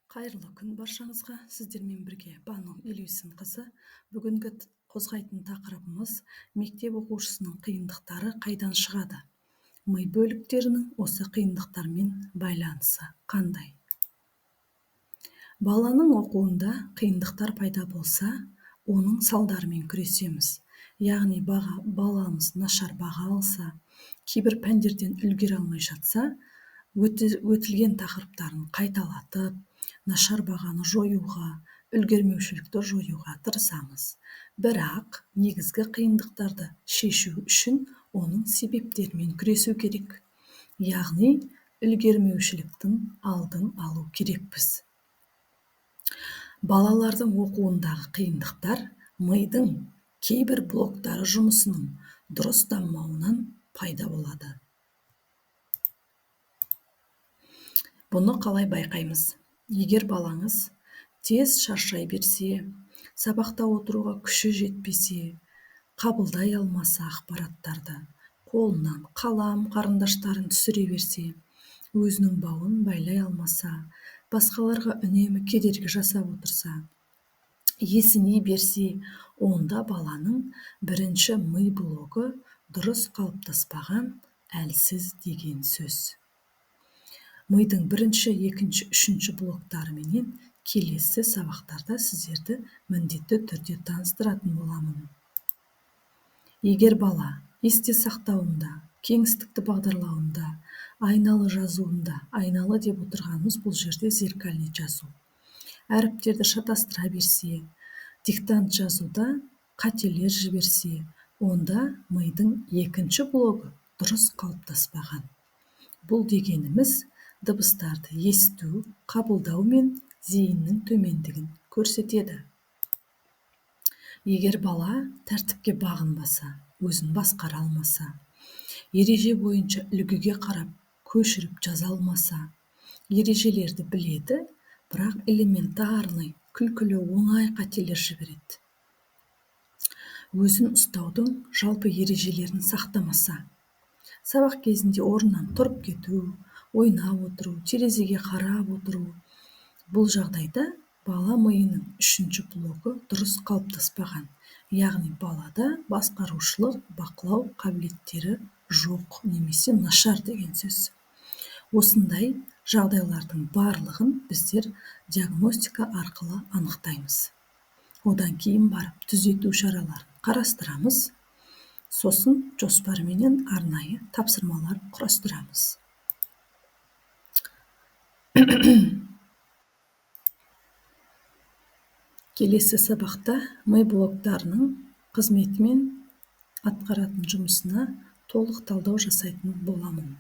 Қайырлы күн баршаңызға. Сіздермен бірге Бану Елеусін қызы. Бүгінгі қозғайтын тақырыбымыз мектеп оқушысының қиындықтары қайдан шығады? Ми бөліктерінің осы қиындықтармен байланысы қандай? Баланың оқуында қиындықтар пайда болса, оның салдарымен күресеміз. Яғни баламыз нашар баға алса, кейбір пәндерден үлгере алмай жатса, өтілген тақырыптарын қайталатып, нашар бағаны жоюға, үлгермеушілікті жоюға тырысамыз. Бірақ негізгі қиындықтарды шешу үшін оның себептерімен күресу керек. Яғни үлгермеушіліктің алдын алу керекпіз. Балалардың оқуындағы қиындықтар мидың кейбір блоктары жұмысының дұрыс дамымауынан пайда болады. Бұны қалай байқаймыз? Егер балаңыз тез шаршай берсе, сабақта отыруға күші жетпесе, қабылдай алмаса ақпараттарды, қолынан қалам, қарындаштарын түсіре берсе, өзінің бауын байлай алмаса, басқаларға үнемі кедергі жасап отырса, есіне берсе, онда баланың бірінші ми блогы дұрыс қалыптаспаған, әлсіз деген сөз. Мидың бірінші, екінші, үшінші блоктарыменен келесі сабақтарда сіздерді міндетті түрде таныстыратын боламын. Егер бала есте сақтауында, кеңістікті бағдарлауында, айналы жазуында, айналы деп отырғанымыз бұл жерде зеркальный жазу, әріптерді шатастыра берсе, диктант жазуда қателер жіберсе, онда мидың екінші блогы дұрыс қалыптаспаған. Бұл дегеніміз дыбыстарды есту, қабылдау мен зейіннің төмендігін көрсетеді. Егер бала тәртіпке бағынбаса, өзін басқара алмаса, ереже бойынша үлгіге қарап көшіріп жаза алмаса, ережелерді біледі, бірақ элементарный, күлкілі, оңай қателер жібереді. Өзін ұстаудың жалпы ережелерін сақтамаса, сабақ кезінде орнынан тұрып кету, ойнап отыру, терезеге қарап отыру. Бұл жағдайда бала миының үшінші блогы дұрыс қалыптаспаған. Яғни балада басқарушылық, бақылау қабілеттері жоқ, немесе нашар деген сөз. Осындай жағдайлардың барлығын біздер диагностика арқылы анықтаймыз. Одан кейін барып түзету шараларын қарастырамыз. Сосын жоспарменен арнайы тапсырмалар құрастырамыз. Келесі сабақта ми блоктарының қызметі мен атқаратын жұмысына толық талдау жасайтын боламын.